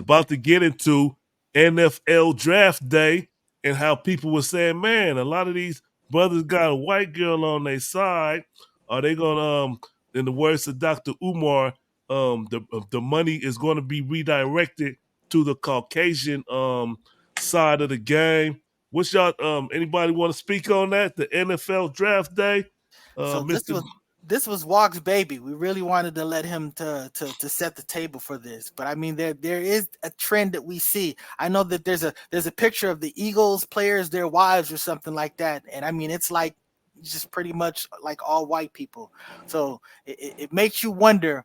about to get into NFL draft day and how people were saying, man, a lot of these brothers got a white girl on their side. Are they gonna in the words of Dr. Umar, the money is gonna be redirected to the Caucasian side of the game. What's y'all anybody want to speak on that? The NFL draft day? So Mr. this was Walk's baby. We really wanted to let him to set the table for this. But I mean there is a trend that we see. I know that there's a picture of the Eagles players, their wives or something like that. And I mean it's like just pretty much like all white people. So it makes you wonder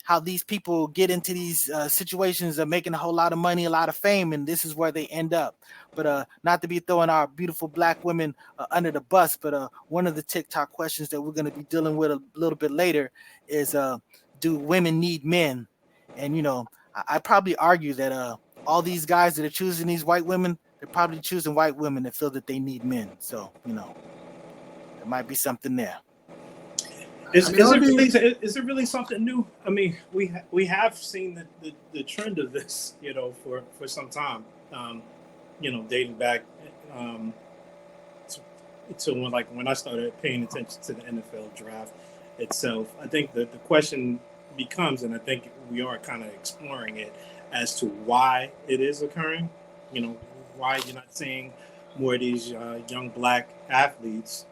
how these people get into these situations of making a whole lot of money, a lot of fame, and this is where they end up. But not to be throwing our beautiful black women under the bus, but one of the TikTok questions that we're going to be dealing with a little bit later is do women need men? And I probably argue that all these guys that are choosing these white women, they're probably choosing white women that feel that they need men. So there might be something there. Is it really something new? I mean, we have seen the trend of this, for some time. Dating back um, to when I started paying attention to the NFL draft itself. I think that the question becomes, and I think we are kind of exploring it as to why it is occurring. Why you're not seeing more of these young black athletes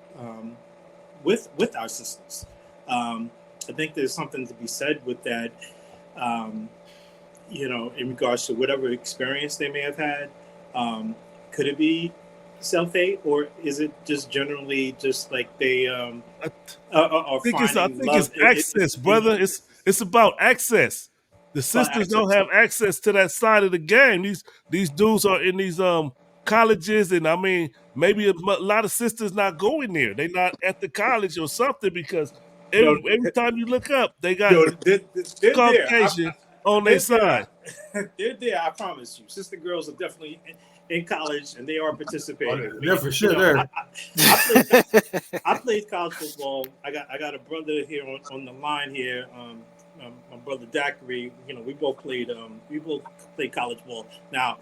with our sisters. I think there's something to be said with that. Um, in regards to whatever experience they may have had. Could it be self-hate, or is it just generally just like they are I finding think love? it's access, brother. It's about access. The About sisters don't access. have access to that side of the game. These dudes are in these colleges, and I mean maybe lot of sisters not going there. They not at the college or something because No, every time you look up, they got no, they're there. Caucasian on their They're there. side. They're there. I promise you. Sister girls are definitely in college, and they are Oh, participating. I they're mean, for sure there. I played. I played college football. I got a brother here on the line here. My brother Daiquiri. We both played college ball. Now,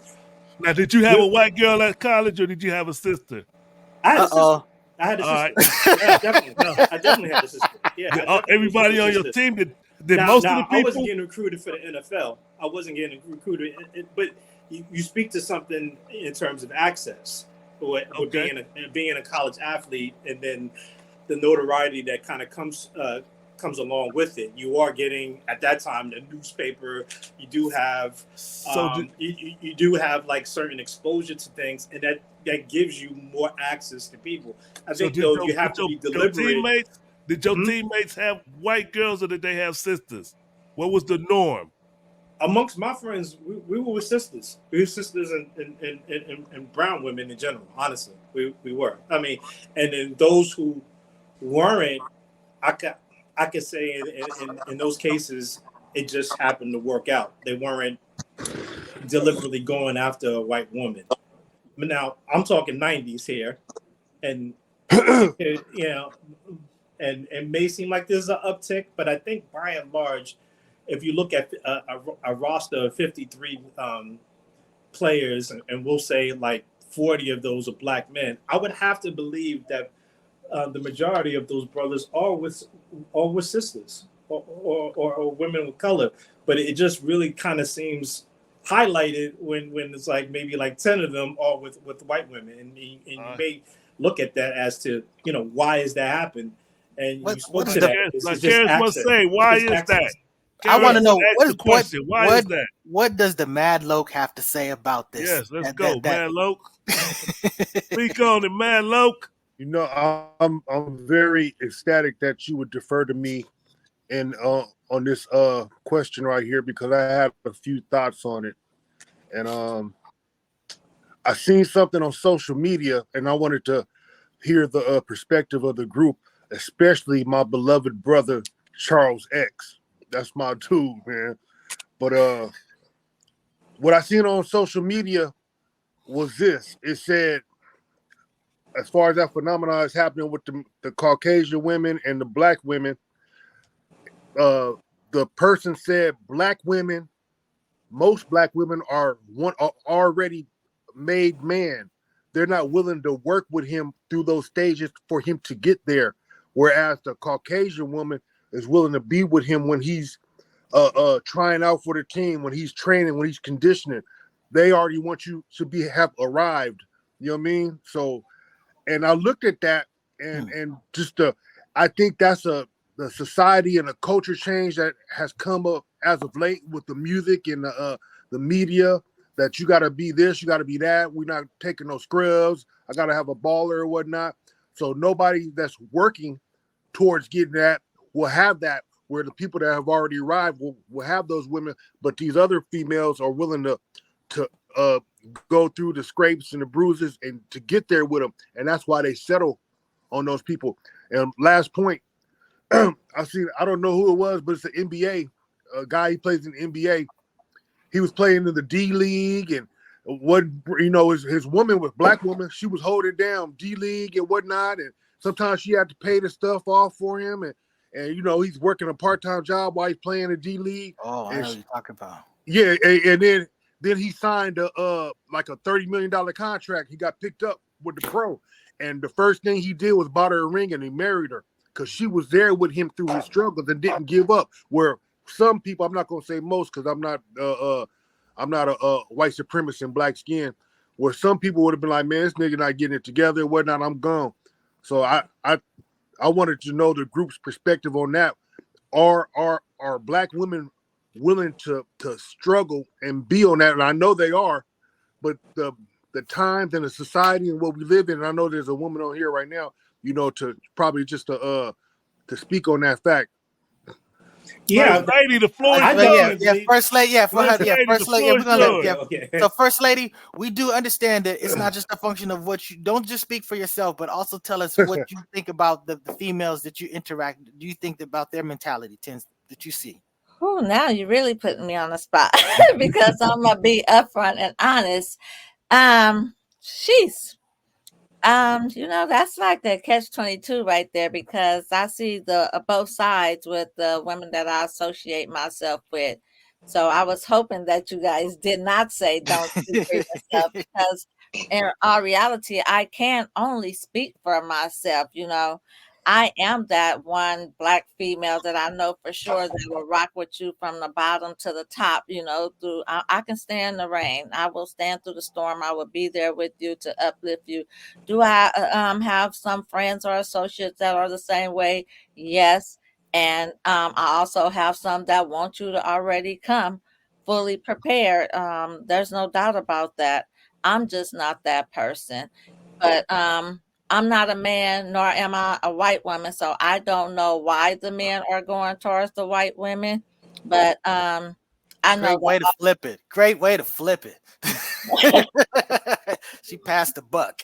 Now, did you have a white girl at college or did you have a sister? I had Uh a sister. oh. I had a All right. sister. Yeah, definitely. Now, I definitely had a sister. Yeah, I definitely everybody was on a your sister. team did Now, most of the now I wasn't people? getting recruited for the NFL. I wasn't getting recruited, but you speak to something in terms of access with Okay. being a college athlete, and then the notoriety that kind of comes along with it. You are getting at that time the newspaper. You do have So did, you do have like certain exposure to things, and that gives you more access to people. I So think did though your you have did to your, be your deliberate. teammates did your Mhm. teammates have white girls or did they have sisters? What was the norm? Amongst my friends, we were sisters. We were sisters and brown women in general. Honestly, we were. I mean, and then those who weren't, I could I could say in those cases, it just happened to work out. They weren't deliberately going after a white woman. But now I'm talking '90s here, and you know, and it may seem like there's an uptick, but I think by and large, if you look at a roster of 53 players, and we'll say like 40 of those are black men, I would have to believe that the majority of those brothers are with sisters or women of color. But it just really kind of seems highlighted when it's like maybe like 10 of them are with white women, and you Uh, may look at that as to why is that happen, and What you what spoke is to the that. It's like just Karis must access. say, It's why just is that? access. I want to Karis Yeah. must know ask the question, why is that? what does the Mad Loke have to say about this? Yes, let's That go, that that man, Loke. Speak on it, man, Loke. I'm very ecstatic that you would defer to me and on this question right here because I have a few thoughts on it. And I seen something on social media, and I wanted to hear the perspective of the group, especially my beloved brother Charles X. That's my dude, man. But what I seen on social media was this. It said, as far as that phenomenon is happening with the Caucasian women and the black women, uh, the person said black women most black women are already made man. They're not willing to work with him through those stages for him to get there. Whereas the Caucasian woman is willing to be with him when he's trying out for the team, when he's training, when he's conditioning. They already want you to have arrived. You know what I mean? So, and I looked at that and just I think that's the society and the culture change that has come up as of late with the music and the media, that you got to be this, you got to be that. We're not taking no scrubs. I got to have a baller or whatnot. So nobody that's working towards getting that will have that, where the people that have already arrived will have those women, but these other females are willing to go through the scrapes and the bruises and to get there with them. And that's why they settle on those people. And last point, I don't know who it was, but it's the NBA, a guy, he plays in the NBA. He was playing in the D League, and his woman was black woman. She was holding down D League and whatnot, and sometimes she had to pay the stuff off for him, and he's working a part-time job while he's playing the D League. Oh, I know what you're talking about. Yeah, and then he signed like a $30 million contract. He got picked up with the pro, and the first thing he did was bought her a ring, and he married her because she was there with him through his struggles and didn't give up. Where some people, I'm not gonna say most, because I'm not a white supremacist in black skin, where some people would have been like, man, this nigga not getting it together, whatnot, I'm gone. So I wanted to know the group's perspective on that. Are black women willing to struggle and be on that? And I know they are, but the times and the society and what we live in, and I know there's a woman on here right now, to probably just to speak on that fact. Yeah, First lady, the floor is yours. First lady, First lady. We're gonna okay. So, First lady, we do understand that it's not just a function of what you don't just speak for yourself, but also tell us what you think about the females that you interact. Do you think about their mentality that you see? Oh, now you're really putting me on the spot because I'm gonna be upfront and honest. She's that's like the catch-22 right there, because I see the both sides with the women that I associate myself with. So I was hoping that you guys did not say don't speak for yourself, because in all reality, I can only speak for myself. I am that one black female that I know for sure that will rock with you from the bottom to the top. I can stand the rain. I will stand through the storm. I will be there with you to uplift you. Do I have some friends or associates that are the same way? Yes. And I also have some that want you to already come fully prepared. There's no doubt about that. I'm just not that person. But I'm not a man, nor am I a white woman, so I don't know why the men are going towards the white women. But I know Great way to flip it. Great way to flip it. She passed the buck.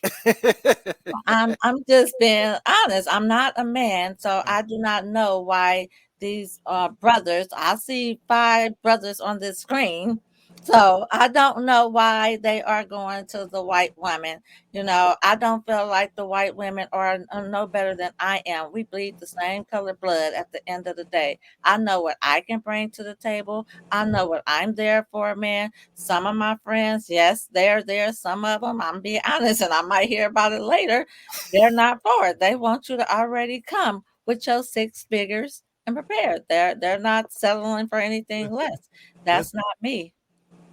I'm just being honest. I'm not a man, so I do not know why these brothers. I see 5 brothers on this screen. So I don't know why they are going to the white women. I don't feel like the white women are no better than I am. We bleed the same color blood at the end of the day. I know what I can bring to the table. I know what I'm there for, man. Some of my friends, yes, they're there. Some of them, I'm being honest, and I might hear about it later. They're not for it. They want you to already come with your 6 figures and prepared. They're not settling for anything less. That's not me.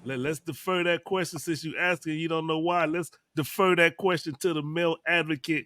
Let's defer that question, since you asked and you don't know why. Let's defer that question to the male advocate,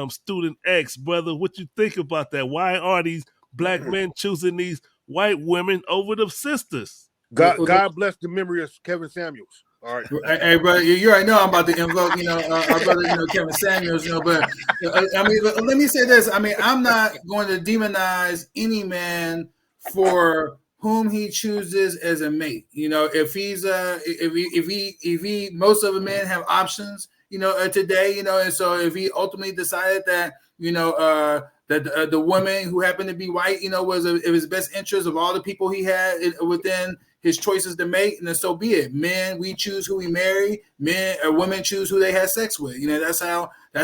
student X, brother. What you think about that? Why are these black men choosing these white women over the sisters? God bless the memory of Kevin Samuels. All right. Hey, bro, you already know I'm about to invoke, our brother, Kevin Samuels, but I mean, let me say this. I mean, I'm not going to demonize any man for whom he chooses as a mate. If he's if he most of the men have options, today, and so if he ultimately decided that, that the woman who happened to be white, was of his best interest of all the people he had within his choices to make, and then so be it. Men, we choose who we marry. Men or women choose who they have sex with. That's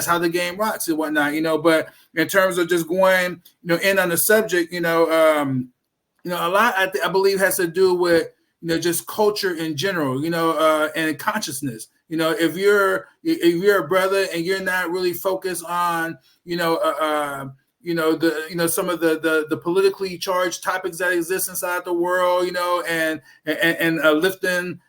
how the game rocks and whatnot. But in terms of just going, in on the subject, a lot I believe has to do with just culture in general, and consciousness. If you're a brother and you're not really focused on, some of the politically charged topics that exist inside the world, and lifting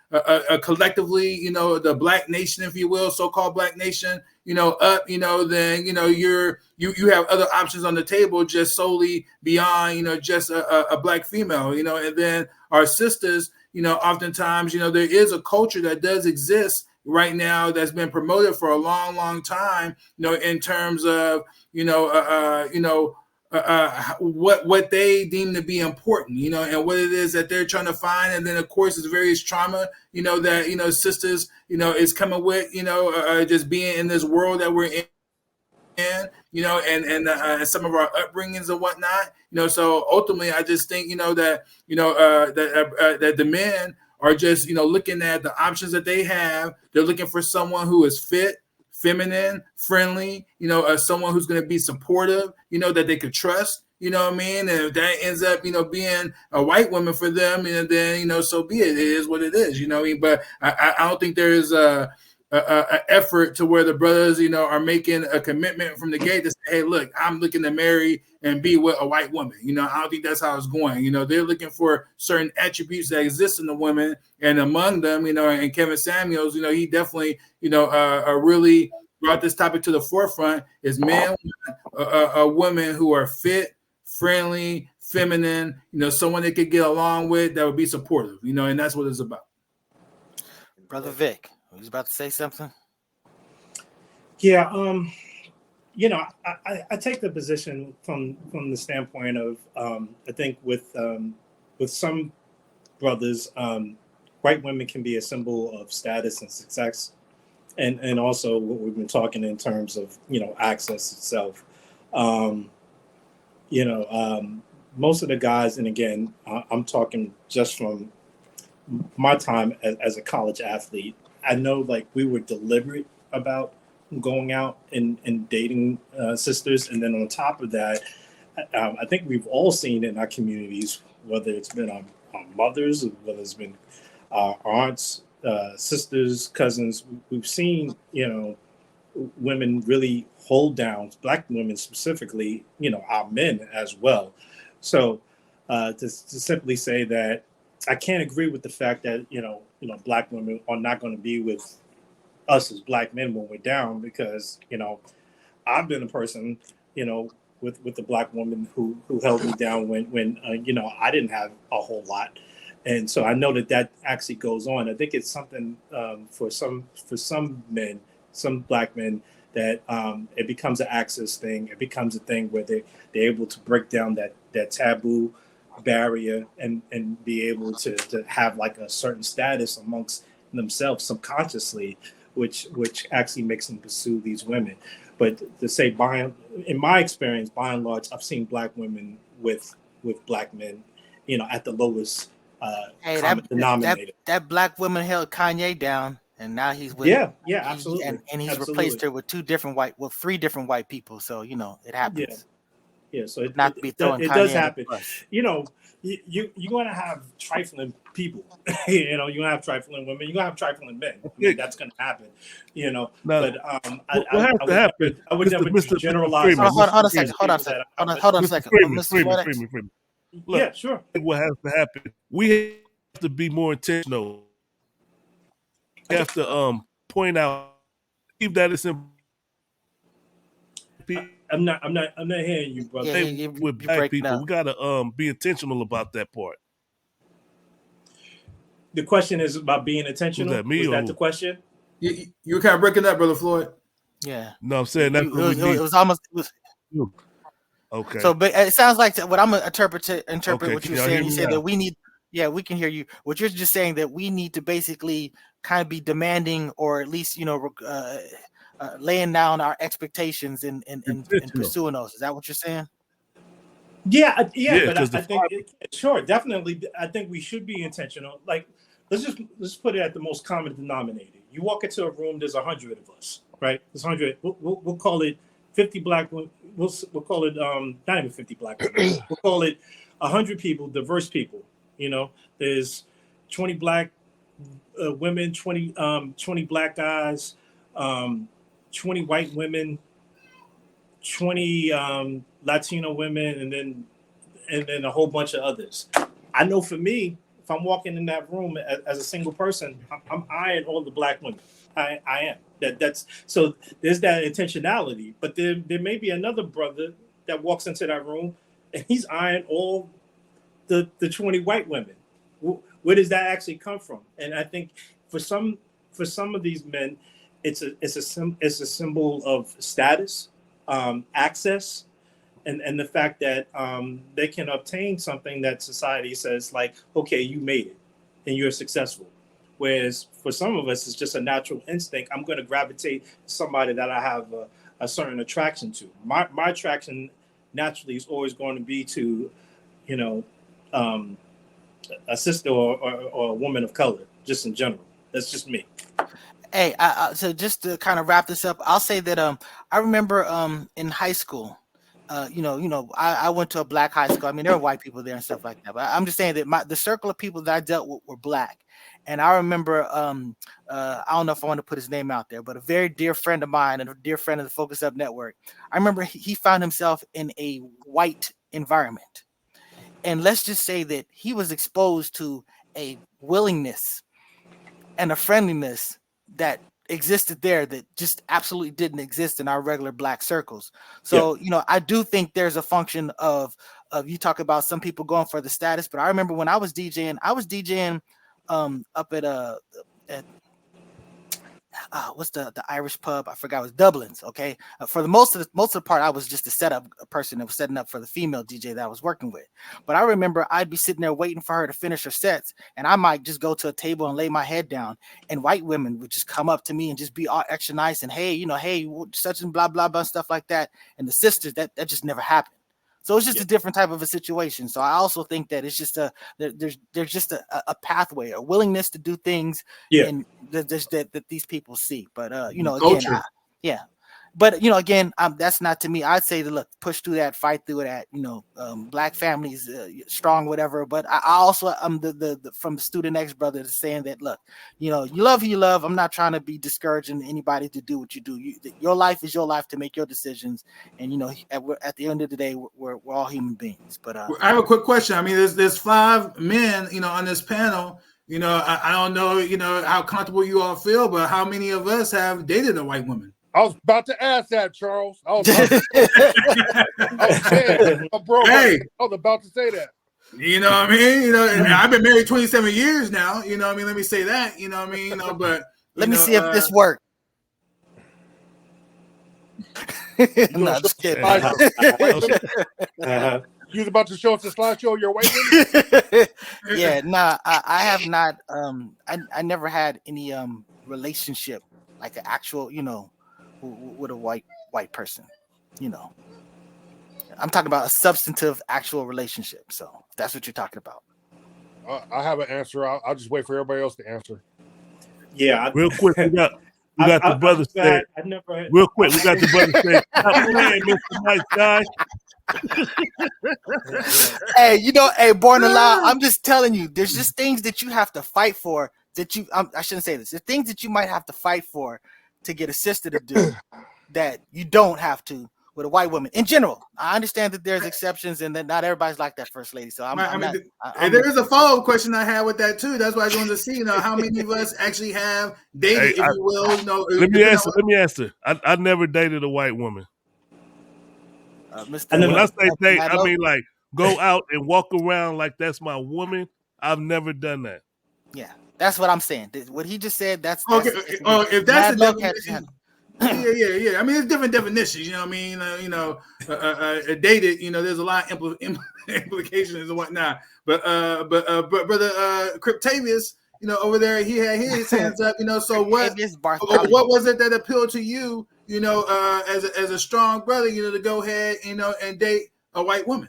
collectively, the Black nation, if you will, so-called Black nation, up, then you have other options on the table just solely beyond, just a Black female, and then our sisters, oftentimes, there is a culture that does exist right now that's been promoted for a long, long time, in terms of, what they deem to be important, and what it is that they're trying to find. And then, of course, there's various trauma, that, sisters, is coming with, just being in this world that we're in, and some of our upbringings and whatnot, so ultimately I just think, that, that the men are just, looking at the options that they have. They're looking for someone who is fit, feminine, friendly, someone who's going to be supportive, that they could trust, you know what I mean? And if that ends up, being a white woman for them, and then, so be it. It is what it is, what I mean? But I don't think there is a effort to where the brothers, are making a commitment from the gate to say, hey, look, I'm looking to marry and be with a white woman. I don't think that's how it's going. They're looking for certain attributes that exist in the women, and among them, and Kevin Samuels, he definitely, really brought this topic to the forefront. Is men want a woman who are fit, friendly, feminine, someone they could get along with, that would be supportive, and that's what it's about. Brother Vic, was about to say something? Yeah, I take the position from the standpoint of I think with some brothers, white women can be a symbol of status and success, and also what we've been talking in terms of access itself. Most of the guys, and again, I'm talking just from my time as a college athlete. I know, like, we were deliberate about going out and dating sisters, and then on top of that, I think we've all seen in our communities, whether it's been our mothers, or whether it's been our aunts, sisters, cousins, we've seen women really hold down, Black women specifically, our men as well. So to simply say that I can't agree with the fact that Black women are not going to be with us as Black men when we're down, because I've been a person with a Black woman who held me down when I didn't have a whole lot, and so I know that actually goes on. I think it's something for some men, some Black men, that it becomes an access thing. It becomes a thing where they're able to break down that taboo barrier and be able to have like a certain status amongst themselves subconsciously, which actually makes them pursue these women. But to say, in my experience, by and large, I've seen Black women with Black men, at the lowest common denominator. That Black woman held Kanye down, and now he's with absolutely, and he's absolutely. replaced her with three different white people. So it happens. Yeah, so it does happen. You're going to have trifling people. You're going to have trifling women. You're going to have trifling men. I mean, that's going to happen. Now, but I would never generalize. Hold on a second. Hold on a second. Freeman. Look, yeah, sure. What has to happen? We have to be more intentional. We have to point out that it's important. I'm not hearing you, brother. With Black people, we gotta be intentional about that part. The question is about being intentional. Was that the question? You were kind of breaking up, Brother Floyd. Yeah. No, I'm saying that it was almost. Okay. So, but it sounds like what I'm gonna interpret okay, what you're saying. You said that we need. Yeah, we can hear you. What you're just saying, that we need to basically kind of be demanding, or at least laying down our expectations and pursuing those. Is that what you're saying? Yeah. But I think sure, definitely. I think we should be intentional. Like, let's put it at the most common denominator. You walk into a room, there's 100 of us, right? There's 100. We'll call it 50 Black women. We'll call it not even 50 Black women. We'll call it 100 people, diverse people. There's 20 black women, 20 black guys, 20 white women, 20 Latino women, and then a whole bunch of others. I know for me, if I'm walking in that room as a single person, I'm eyeing all the black women. I am. That's so there's that intentionality. But there may be another brother that walks into that room and he's eyeing all the 20 white women. Where does that actually come from? And I think for some of these men, it's a symbol of status, access, and the fact that they can obtain something that society says, like, okay, you made it and you're successful. Whereas for some of us, it's just a natural instinct. I'm going to gravitate to somebody that I have a certain attraction to. My attraction naturally is always going to be to, you know, a sister or a woman of color, just in general. That's just me. Hey, so just to kind of wrap this up, I'll say that I remember in high school, I went to a black high school. I mean, there were white people there and stuff like that. But I'm just saying that the circle of people that I dealt with were black. And I remember, I don't know if I want to put his name out there, but a very dear friend of mine and a dear friend of the Focus Up Network. I remember he found himself in a white environment. And let's just say that he was exposed to a willingness and a friendliness that existed there that just absolutely didn't exist in our regular black circles. So, I do think there's a function of you talk about some people going for the status, but I remember when I was DJing up at what's the Irish pub? I forgot. It was Dublin's. Okay, for the most of the part, I was just a setup person that was setting up for the female DJ that I was working with. But I remember I'd be sitting there waiting for her to finish her sets, and I might just go to a table and lay my head down, and white women would just come up to me and just be all extra nice and hey, such and blah blah blah stuff like that. And the sisters, that just never happened. So it's just a different type of a situation. So I also think that it's just there's just a pathway, a willingness to do things, and that these people see. But again, But again, that's not to me. I'd say to look, push through that, fight through that. Black families, strong, whatever. But I also the from the Student X brother saying that look, you love who you love. I'm not trying to be discouraging anybody to do what you do. Your life is your life to make your decisions. And at the end of the day, we're all human beings. But I have a quick question. I mean, there's 5 men, on this panel. I don't know, how comfortable you all feel, but how many of us have dated a white woman? I was about to ask that, Charles. I was about to say that. You know what I mean? And I've been married 27 years now. You know what I mean? Let me say that. You know what I mean? But let me see if this works. No, I'm just kidding. You was about to show us the slideshow of your white women? Yeah, nah, I have not. I never had any relationship like an actual, with a white person. I'm talking about a substantive actual relationship. So if that's what you're talking about. I have an answer. I'll just wait for everybody else to answer. Yeah, real quick, we got the brother say. Real quick, we got the brother say. Stop playing, Mr. Nice Guy. Hey, Born Alive, I'm just telling you, there's just things that you have to fight for that I shouldn't say this. There's things that you might have to fight for to get a sister to do that you don't have to with a white woman in general. I understand that there's exceptions and that not everybody's like that, First Lady. So there is a follow-up question I had with that too. That's why I wanted to see, how many of us actually have dated, if you will. Let me answer. I never dated a white woman. When I say date, I mean like go out and walk around like that's my woman. I've never done that. Yeah, that's what I'm saying. What he just said, that's okay. If that's the definition, yeah. I mean, it's different definitions. You know what I mean? Dated. There's a lot of implications and whatnot. But brother Cryptavius, over there, he had his hands up. So what was it that appealed to you? As a strong brother, to go ahead, and date a white woman.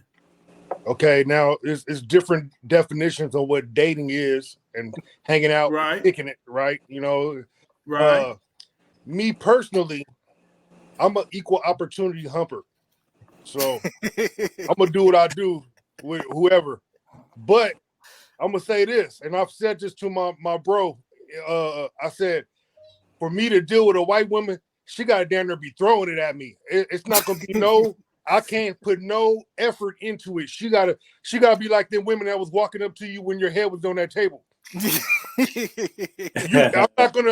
Okay, now it's different definitions of what dating is and hanging out, picking it, right? Right. Me personally, I'm an equal opportunity humper. So I'm gonna do what I do with whoever. But I'm gonna say this, and I've said this to my bro. I said, for me to deal with a white woman, she got to damn near be throwing it at me. It's not gonna be no. I can't put no effort into it. She gotta be like them women that was walking up to you when your head was on that table.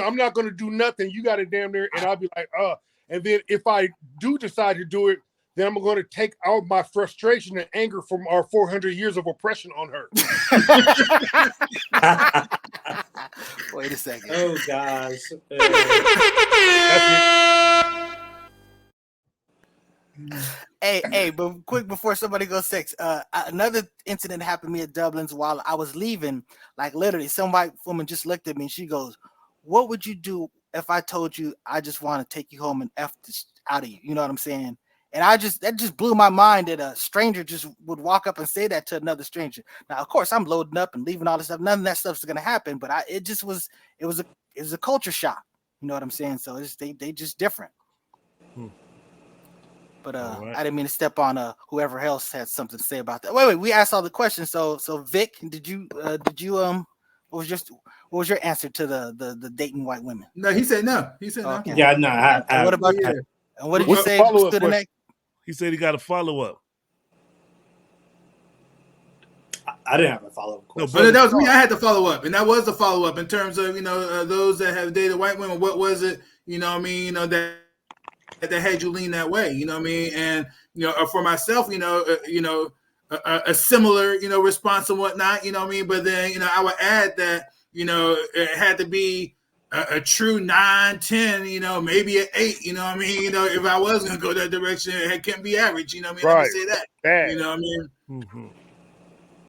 I'm not gonna do nothing. You got to damn near, and I'll be like, and then if I do decide to do it, then I'm going to take out my frustration and anger from our 400 years of oppression on her. Wait a second. Oh gosh. Hey, but quick before somebody goes sex, another incident happened to me at Dublin's while I was leaving. Like literally, some white woman just looked at me and she goes, "What would you do if I told you I just want to take you home and F this out of you?" You know what I'm saying? And that just blew my mind that a stranger just would walk up and say that to another stranger. Now, of course, I'm loading up and leaving all this stuff. None of that stuff's gonna happen, but it was a culture shock. You know what I'm saying? So they just different. But right. I didn't mean to step on whoever else had something to say about that. Wait, we asked all the questions. So Vic, did you what was your answer to the dating white women? No, he said no. He said no. Yeah, no. And what about you? And what did you say to the next? He said he got a follow up. I didn't have a follow up question. No, but that was me. I had to follow up, and that was the follow up in terms of those that have dated white women. What was it? You know what I mean? That had you lean that way, you know what I mean? And for myself, a similar response and whatnot, you know what I mean? But then I would add that it had to be a true 9, 10, maybe an 8, you know what I mean? If I was gonna go that direction, it can't be average, you know what I mean? Right. Let me say that. You know what I mean? Mm-hmm.